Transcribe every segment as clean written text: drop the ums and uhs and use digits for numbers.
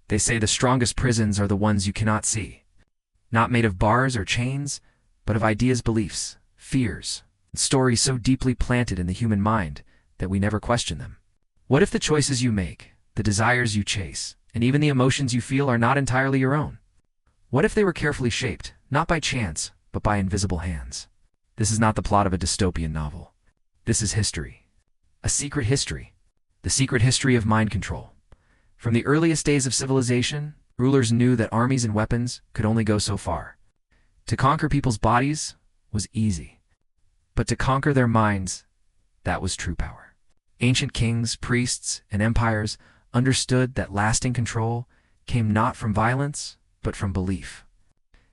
They say the strongest prisons are the ones you cannot see. Not made of bars or chains, but of ideas, beliefs, fears, and stories so deeply planted in the human mind that we never question them. What if the choices you make, the desires you chase, and even the emotions you feel are not entirely your own? What if they were carefully shaped, not by chance, but by invisible hands? This is not the plot of a dystopian novel. This is history. A secret history. The secret history of mind control. From the earliest days of civilization, rulers knew that armies and weapons could only go so far. To conquer people's bodies was easy. But to conquer their minds, that was true power. Ancient kings, priests, and empires understood that lasting control came not from violence, but from belief.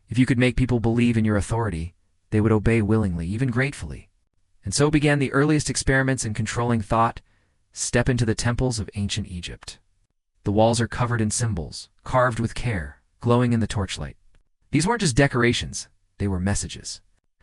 If you could make people believe in your authority, they would obey willingly, even gratefully. And so began the earliest experiments in controlling thought. Step into the temples of ancient Egypt. The walls are covered in symbols, carved with care, glowing in the torchlight. These weren't just decorations, they were messages.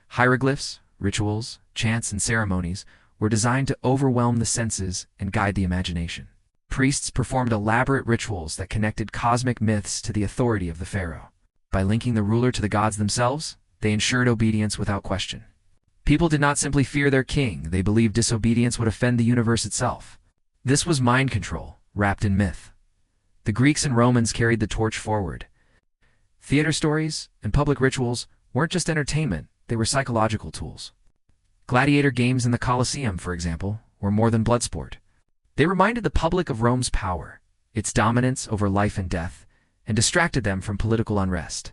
Hieroglyphs, rituals, chants, and ceremonies were designed to overwhelm the senses and guide the imagination. Priests performed elaborate rituals that connected cosmic myths to the authority of the pharaoh. By linking the ruler to the gods themselves, they ensured obedience without question. People did not simply fear their king, they believed disobedience would offend the universe itself. This was mind control, wrapped in myth. The Greeks and Romans carried the torch forward. Theater stories and public rituals weren't just entertainment, they were psychological tools. Gladiator games in the Colosseum, for example, were more than blood sport. They reminded the public of Rome's power, its dominance over life and death, and distracted them from political unrest.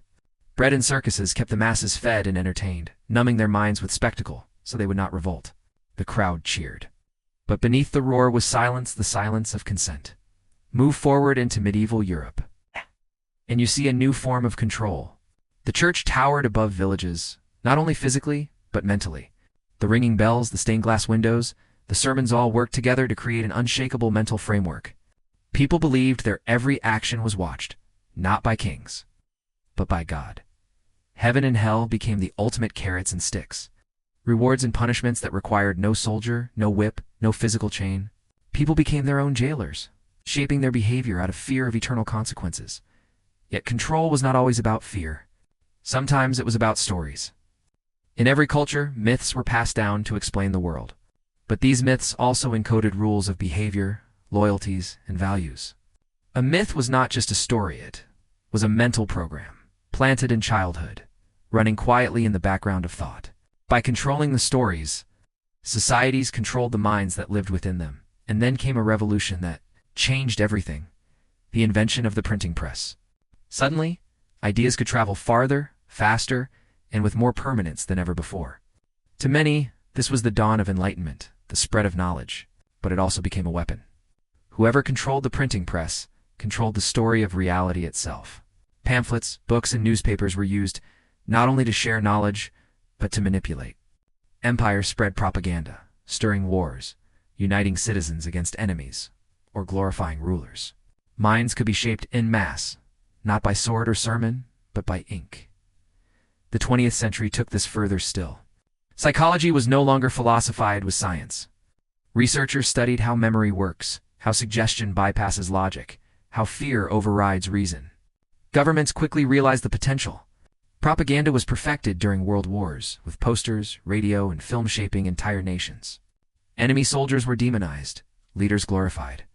Bread and circuses kept the masses fed and entertained, numbing their minds with spectacle so they would not revolt. The crowd cheered. But beneath the roar was silence, the silence of consent. Move forward into medieval Europe, and you see a new form of control. The church towered above villages, not only physically, but mentally. The ringing bells, the stained glass windows, the sermons all worked together to create an unshakable mental framework. People believed their every action was watched, not by kings, but by God. Heaven and hell became the ultimate carrots and sticks. Rewards and punishments that required no soldier, no whip, no physical chain. People became their own jailers, shaping their behavior out of fear of eternal consequences. Yet control was not always about fear. Sometimes it was about stories. In every culture, myths were passed down to explain the world. But these myths also encoded rules of behavior, loyalties, and values. A myth was not just a story, it was a mental program, planted in childhood, running quietly in the background of thought. By controlling the stories, societies controlled the minds that lived within them. And then came a revolution that changed everything: the invention of the printing press. Suddenly, ideas could travel farther, faster, and with more permanence than ever before. To many, this was the dawn of enlightenment, the spread of knowledge, but it also became a weapon. Whoever controlled the printing press controlled the story of reality itself. Pamphlets, books, and newspapers were used not only to share knowledge, but to manipulate. Empires spread propaganda, stirring wars, uniting citizens against enemies, or glorifying rulers. Minds could be shaped en masse, not by sword or sermon, but by ink. The 20th century took this further still. Psychology was no longer philosophized with science. Researchers studied how memory works, how suggestion bypasses logic, how fear overrides reason. Governments quickly realized the potential. Propaganda was perfected during world wars, with posters, radio, and film shaping entire nations. Enemy soldiers were demonized, leaders glorified,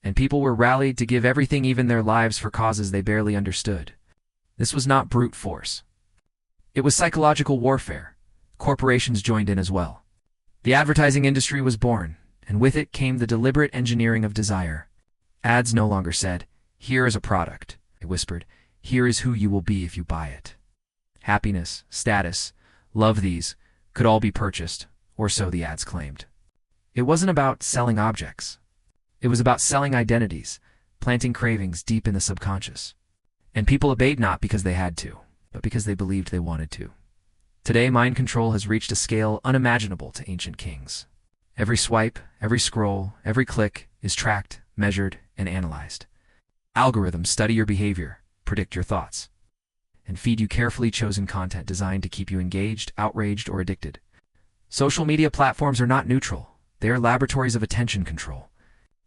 and people were rallied to give everything, even their lives, for causes they barely understood. This was not brute force. It was psychological warfare. Corporations joined in as well. The advertising industry was born, and with it came the deliberate engineering of desire. Ads no longer said, "Here is a product." They whispered, "Here is who you will be if you buy it." Happiness, status, love, these could all be purchased, or so the ads claimed. It wasn't about selling objects. It was about selling identities, planting cravings deep in the subconscious. And people obeyed not because they had to, but because they believed they wanted to. Today, mind control has reached a scale unimaginable to ancient kings. Every swipe, every scroll, every click is tracked, measured, and analyzed. Algorithms study your behavior, predict your thoughts, and feed you carefully chosen content designed to keep you engaged, outraged, or addicted. Social media platforms are not neutral. They are laboratories of attention control.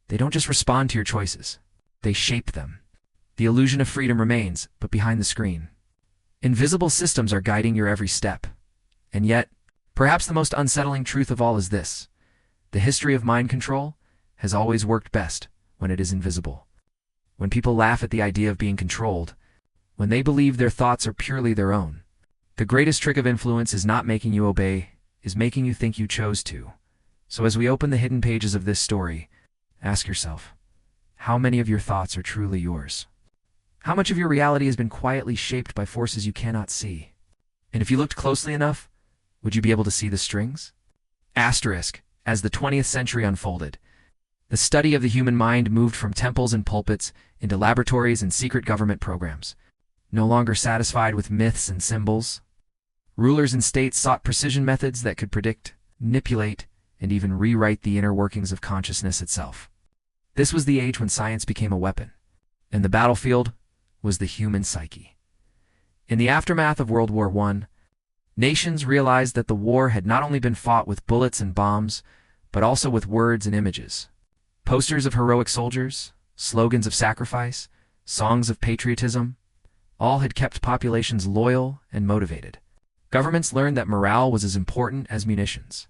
They don't just respond to your choices. They shape them. The illusion of freedom remains, but behind the screen. Invisible systems are guiding your every step. And yet, perhaps the most unsettling truth of all is this: the history of mind control has always worked best when it is invisible. When people laugh at the idea of being controlled, when they believe their thoughts are purely their own. The greatest trick of influence is not making you obey, is making you think you chose to. So as we open the hidden pages of this story, ask yourself, how many of your thoughts are truly yours? How much of your reality has been quietly shaped by forces you cannot see? And if you looked closely enough, would you be able to see the strings? Asterisk, as the 20th century unfolded, the study of the human mind moved from temples and pulpits into laboratories and secret government programs. No longer satisfied with myths and symbols, rulers and states sought precision methods that could predict, manipulate, and even rewrite the inner workings of consciousness itself. This was the age when science became a weapon, and the battlefield was the human psyche. In the aftermath of World War I, nations realized that the war had not only been fought with bullets and bombs, but also with words and images. Posters of heroic soldiers, slogans of sacrifice, songs of patriotism, all had kept populations loyal and motivated. Governments learned that morale was as important as munitions.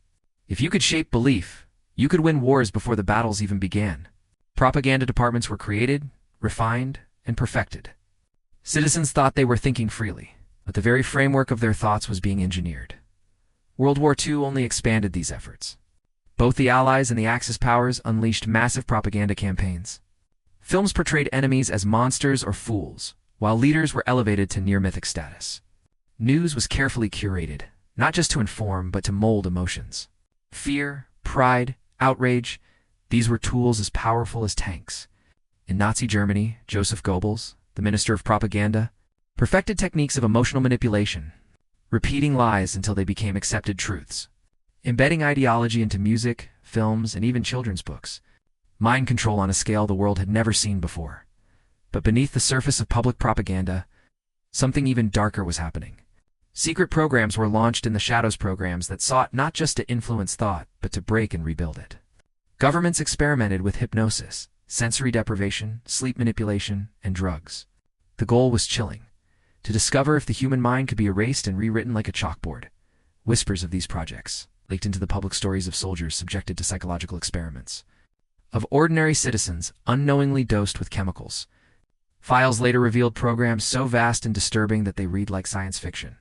If you could shape belief, you could win wars before the battles even began. Propaganda departments were created, refined, and perfected. Citizens thought they were thinking freely, but the very framework of their thoughts was being engineered. World War II only expanded these efforts. Both the Allies and the Axis powers unleashed massive propaganda campaigns. Films portrayed enemies as monsters or fools, while leaders were elevated to near-mythic status. News was carefully curated, not just to inform, but to mold emotions. Fear, pride, outrage, these were tools as powerful as tanks. In Nazi Germany, Joseph Goebbels, the minister of propaganda, perfected techniques of emotional manipulation, repeating lies until they became accepted truths, embedding ideology into music, films, and even children's books. Mind control on a scale the world had never seen before. But beneath the surface of public propaganda, something even darker was happening. Secret programs were launched in the shadows, programs that sought not just to influence thought, but to break and rebuild it. Governments experimented with hypnosis, sensory deprivation, sleep manipulation, and drugs. The goal was chilling: to discover if the human mind could be erased and rewritten like a chalkboard. Whispers of these projects leaked into the public, stories of soldiers subjected to psychological experiments, of ordinary citizens unknowingly dosed with chemicals. Files later revealed programs so vast and disturbing that they read like science fiction.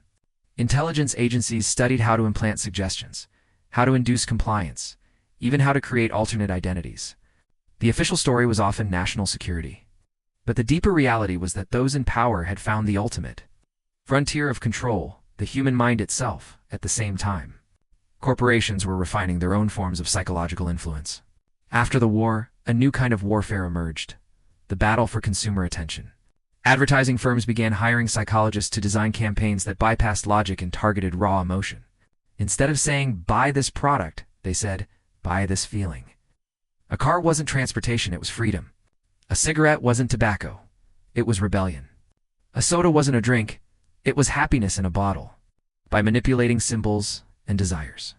Intelligence agencies studied how to implant suggestions, how to induce compliance, even how to create alternate identities. The official story was often national security. But the deeper reality was that those in power had found the ultimate frontier of control, the human mind itself, at the same time. Corporations were refining their own forms of psychological influence. After the war, a new kind of warfare emerged: the battle for consumer attention. Advertising firms began hiring psychologists to design campaigns that bypassed logic and targeted raw emotion. Instead of saying, "buy this product," they said, "buy this feeling." A car wasn't transportation, it was freedom. A cigarette wasn't tobacco, it was rebellion. A soda wasn't a drink, it was happiness in a bottle. By manipulating symbols and desires,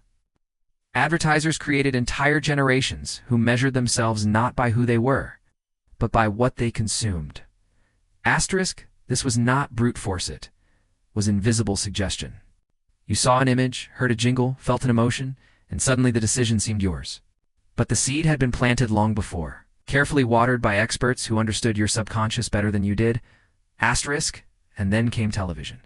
advertisers created entire generations who measured themselves not by who they were, but by what they consumed. Asterisk, this was not brute force, it was invisible suggestion. You saw an image, heard a jingle, felt an emotion, and suddenly the decision seemed yours. But the seed had been planted long before, carefully watered by experts who understood your subconscious better than you did. Asterisk, and then came television.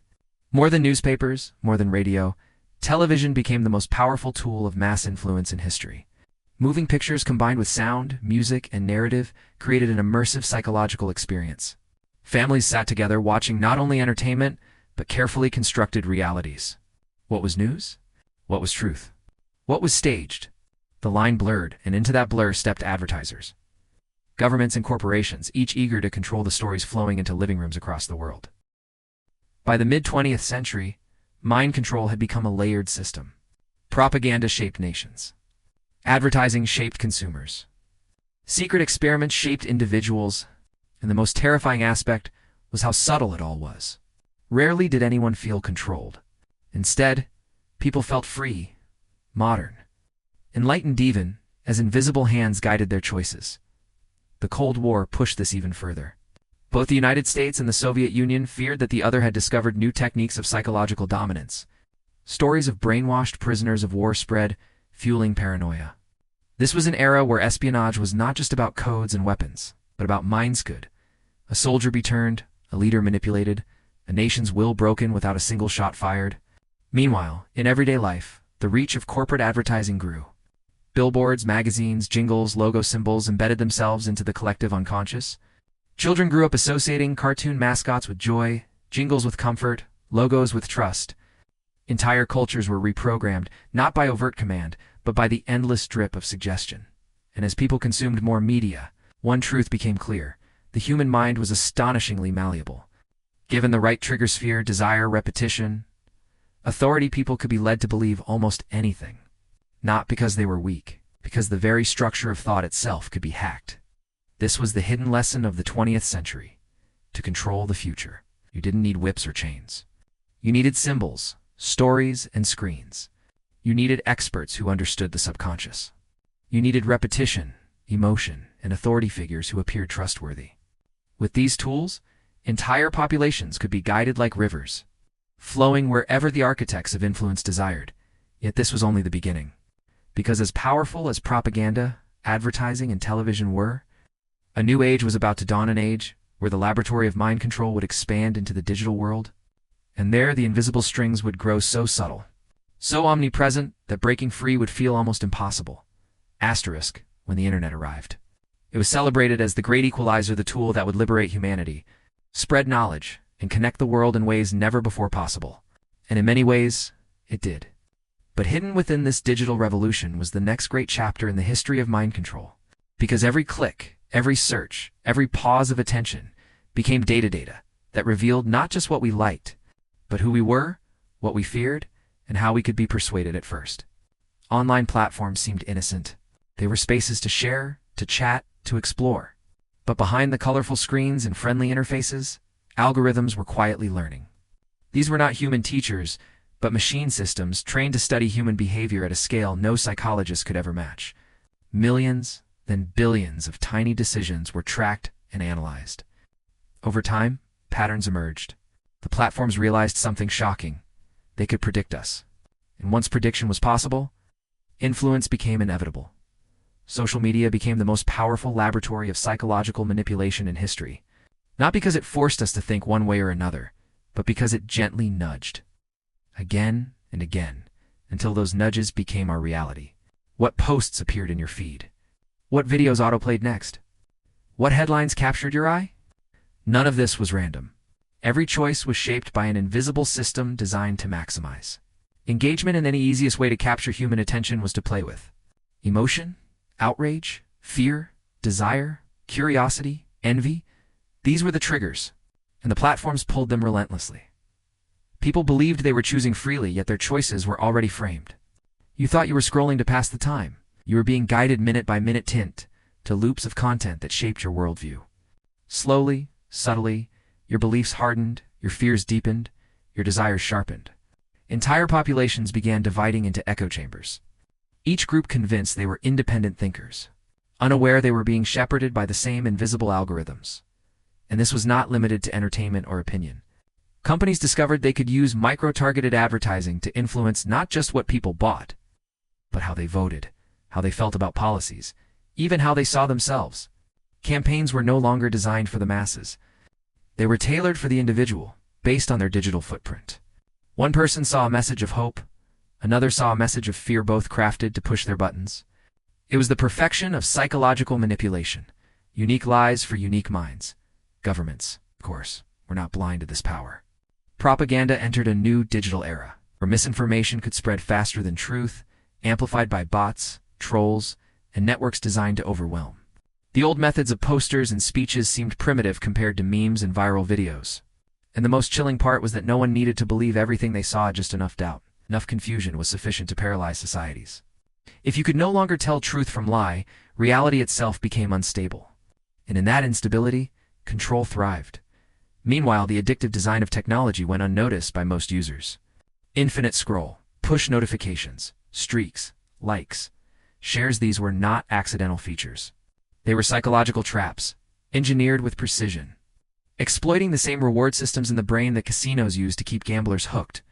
More than newspapers, more than radio, television became the most powerful tool of mass influence in history. Moving pictures combined with sound, music, and narrative created an immersive psychological experience. Families sat together watching not only entertainment, but carefully constructed realities. What was news? What was truth? What was staged? The line blurred, and into that blur stepped advertisers. Governments and corporations, each eager to control the stories flowing into living rooms across the world. By the mid-20th century, mind control had become a layered system. Propaganda shaped nations. Advertising shaped consumers. Secret experiments shaped individuals, and the most terrifying aspect was how subtle it all was. Rarely did anyone feel controlled. Instead, people felt free, modern, enlightened, even as invisible hands guided their choices. The Cold War pushed this even further. Both the United States and the Soviet Union feared that the other had discovered new techniques of psychological dominance. Stories of brainwashed prisoners of war spread, fueling paranoia. This was an era where espionage was not just about codes and weapons, but about mindscud. A soldier be turned, a leader manipulated, a nation's will broken without a single shot fired. Meanwhile, in everyday life, the reach of corporate advertising grew. Billboards, magazines, jingles, logo symbols embedded themselves into the collective unconscious. Children grew up associating cartoon mascots with joy, jingles with comfort, logos with trust. Entire cultures were reprogrammed, not by overt command, but by the endless drip of suggestion. And as people consumed more media, one truth became clear: the human mind was astonishingly malleable. Given the right trigger sphere, desire, repetition, authority, people could be led to believe almost anything. Not because they were weak, because the very structure of thought itself could be hacked. This was the hidden lesson of the 20th century. To control the future, you didn't need whips or chains. You needed symbols, stories, and screens. You needed experts who understood the subconscious. You needed repetition, emotion, and authority figures who appeared trustworthy. With these tools, entire populations could be guided like rivers, flowing wherever the architects of influence desired. Yet this was only the beginning. Because as powerful as propaganda, advertising, and television were, a new age was about to dawn, an age where the laboratory of mind control would expand into the digital world. And there the invisible strings would grow so subtle, so omnipresent, that breaking free would feel almost impossible. Asterisk, when the internet arrived. It was celebrated as the great equalizer, the tool that would liberate humanity, spread knowledge, and connect the world in ways never before possible. And in many ways, it did. But hidden within this digital revolution was the next great chapter in the history of mind control. Because every click, every search, every pause of attention became data that revealed not just what we liked, but who we were, what we feared, and how we could be persuaded at first. Online platforms seemed innocent. They were spaces to share, to chat, to explore. But behind the colorful screens and friendly interfaces, algorithms were quietly learning. These were not human teachers, but machine systems trained to study human behavior at a scale no psychologist could ever match. Millions, then billions of tiny decisions were tracked and analyzed. Over time, patterns emerged. The platforms realized something shocking. They could predict us. And once prediction was possible, influence became inevitable. Social media became the most powerful laboratory of psychological manipulation in history. Not because it forced us to think one way or another, but because it gently nudged. Again and again, until those nudges became our reality. What posts appeared in your feed? What videos autoplayed next? What headlines captured your eye? None of this was random. Every choice was shaped by an invisible system designed to maximize engagement, and then the easiest way to capture human attention was to play with emotion, outrage, fear, desire, curiosity, envy. These were the triggers, and the platforms pulled them relentlessly. People believed they were choosing freely, yet their choices were already framed. You thought you were scrolling to pass the time. You were being guided minute by minute to loops of content that shaped your worldview. Slowly, subtly, your beliefs hardened, your fears deepened, your desires sharpened. Entire populations began dividing into echo chambers. Each group convinced they were independent thinkers, unaware they were being shepherded by the same invisible algorithms. And this was not limited to entertainment or opinion. Companies discovered they could use micro-targeted advertising to influence not just what people bought, but how they voted, how they felt about policies, even how they saw themselves. Campaigns were no longer designed for the masses. They were tailored for the individual, based on their digital footprint. One person saw a message of hope, another saw a message of fear, both crafted to push their buttons. It was the perfection of psychological manipulation. Unique lies for unique minds. Governments, of course, were not blind to this power. Propaganda entered a new digital era, where misinformation could spread faster than truth, amplified by bots, trolls, and networks designed to overwhelm. The old methods of posters and speeches seemed primitive compared to memes and viral videos. And the most chilling part was that no one needed to believe everything they saw. Just enough doubt, enough confusion was sufficient to paralyze societies. If you could no longer tell truth from lie, reality itself became unstable. And in that instability, control thrived. Meanwhile, the addictive design of technology went unnoticed by most users. Infinite scroll, push notifications, streaks, likes, shares. These were not accidental features. They were psychological traps, engineered with precision. exploiting the same reward systems in the brain that casinos use to keep gamblers hooked.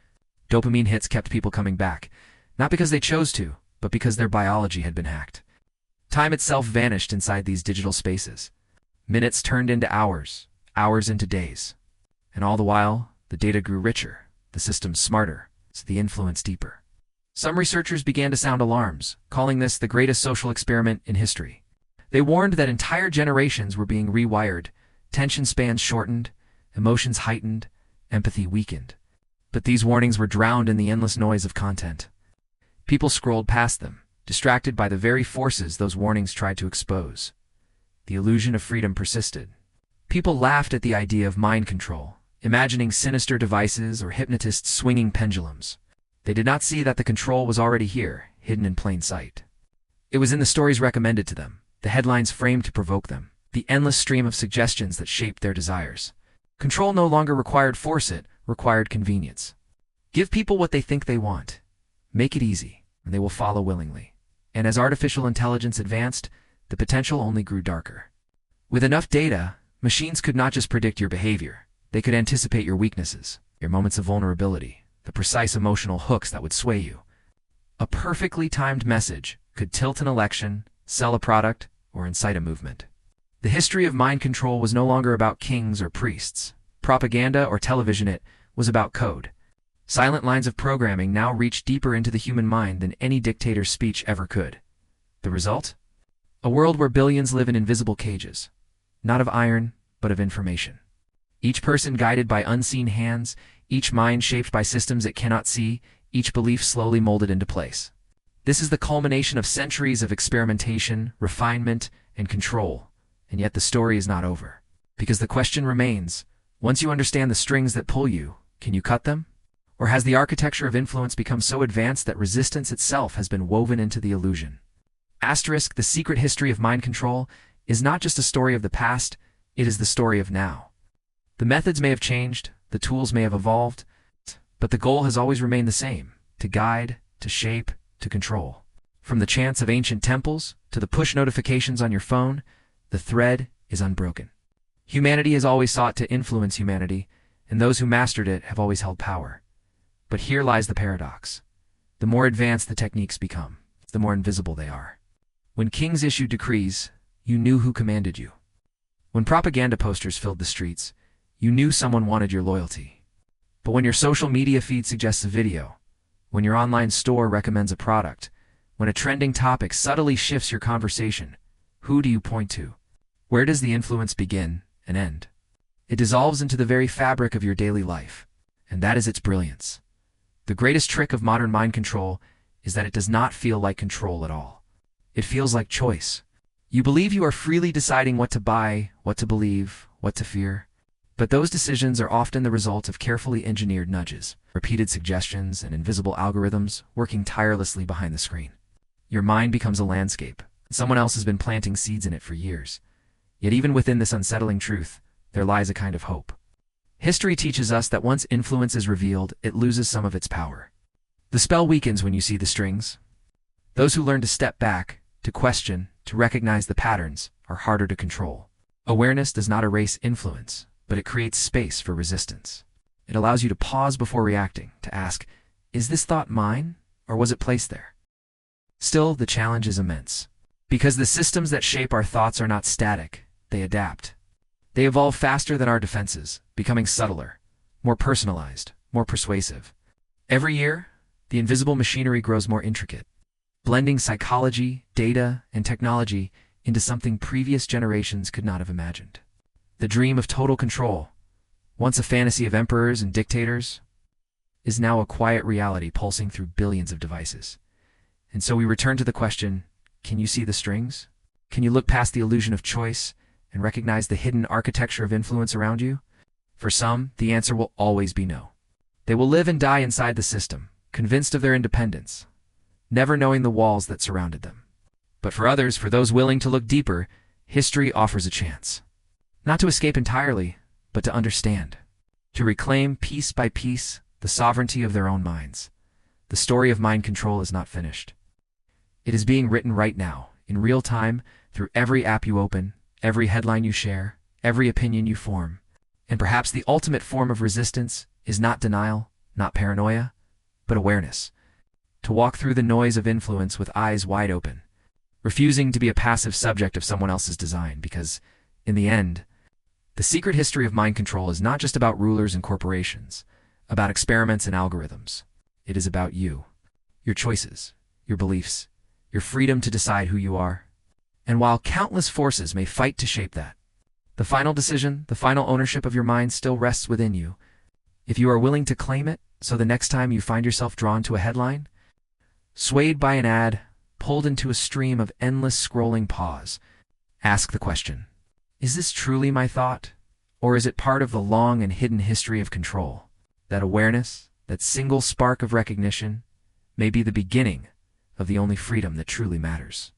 Dopamine hits kept people coming back, not because they chose to, but because their biology had been hacked. Time itself vanished inside these digital spaces. Minutes turned into hours, hours into days. And all the while, the data grew richer, the systems smarter, so the influence deeper. Some researchers began to sound alarms, calling this the greatest social experiment in history. They warned that entire generations were being rewired, tension spans shortened, emotions heightened, empathy weakened. But these warnings were drowned in the endless noise of content. People scrolled past them, distracted by the very forces those warnings tried to expose. The illusion of freedom persisted. People laughed at the idea of mind control, imagining sinister devices or hypnotists swinging pendulums. They did not see that the control was already here, hidden in plain sight. It was in the stories recommended to them, the headlines framed to provoke them, the endless stream of suggestions that shaped their desires. Control no longer required force, it required convenience. Give people what they think they want. Make it easy, and they will follow willingly. And as artificial intelligence advanced, the potential only grew darker. With enough data, machines could not just predict your behavior. They could anticipate your weaknesses, your moments of vulnerability, the precise emotional hooks that would sway you. A perfectly timed message could tilt an election, sell a product, or incite a movement. The history of mind control was no longer about kings or priests, propaganda or television. It was about code. Silent lines of programming now reached deeper into the human mind than any dictator's speech ever could. The result? A world where billions live in invisible cages, not of iron, but of information. Each person guided by unseen hands, each mind shaped by systems it cannot see, each belief slowly molded into place. This is the culmination of centuries of experimentation, refinement, and control. And yet the story is not over. Because the question remains, once you understand the strings that pull you, can you cut them? Or has the architecture of influence become so advanced that resistance itself has been woven into the illusion? Asterisk, the secret history of mind control is not just a story of the past, it is the story of now. The methods may have changed, the tools may have evolved, but the goal has always remained the same: to guide, to shape, to control. From the chants of ancient temples to the push notifications on your phone, the thread is unbroken. Humanity has always sought to influence humanity, and those who mastered it have always held power. But here lies the paradox. The more advanced the techniques become, the more invisible they are. When kings issued decrees, you knew who commanded you. When propaganda posters filled the streets, you knew someone wanted your loyalty. But when your social media feed suggests a video, when your online store recommends a product, when a trending topic subtly shifts your conversation, who do you point to? Where does the influence begin and end? It dissolves into the very fabric of your daily life, and that is its brilliance. The greatest trick of modern mind control is that it does not feel like control at all. It feels like choice. You believe you are freely deciding what to buy, what to believe, what to fear. But those decisions are often the result of carefully engineered nudges, repeated suggestions, and invisible algorithms working tirelessly behind the screen. Your mind becomes a landscape. Someone else has been planting seeds in it for years. Yet even within this unsettling truth, there lies a kind of hope. History teaches us that once influence is revealed, it loses some of its power. The spell weakens when you see the strings. Those who learn to step back, to question, to recognize the patterns, are harder to control. Awareness does not erase influence, but it creates space for resistance. It allows you to pause before reacting, to ask, is this thought mine, or was it placed there? Still, the challenge is immense. Because the systems that shape our thoughts are not static, they adapt. They evolve faster than our defenses, becoming subtler, more personalized, more persuasive. Every year, the invisible machinery grows more intricate, blending psychology, data, and technology into something previous generations could not have imagined. The dream of total control, once a fantasy of emperors and dictators, is now a quiet reality pulsing through billions of devices. And so we return to the question, can you see the strings? Can you look past the illusion of choice and recognize the hidden architecture of influence around you? For some, the answer will always be no. They will live and die inside the system, convinced of their independence, never knowing the walls that surrounded them. But for others, for those willing to look deeper, history offers a chance. Not to escape entirely, but to understand. To reclaim, piece by piece, the sovereignty of their own minds. The story of mind control is not finished. It is being written right now, in real time, through every app you open, every headline you share, every opinion you form. And perhaps the ultimate form of resistance is not denial, not paranoia, but awareness. To walk through the noise of influence with eyes wide open, refusing to be a passive subject of someone else's design, because, in the end, the secret history of mind control is not just about rulers and corporations, about experiments and algorithms. It is about you, your choices, your beliefs, your freedom to decide who you are. And while countless forces may fight to shape that, the final decision, the final ownership of your mind still rests within you. If you are willing to claim it, so the next time you find yourself drawn to a headline, swayed by an ad, pulled into a stream of endless scrolling pause, ask the question, is this truly my thought? Or is it part of the long and hidden history of control? That awareness, that single spark of recognition, may be the beginning of the only freedom that truly matters.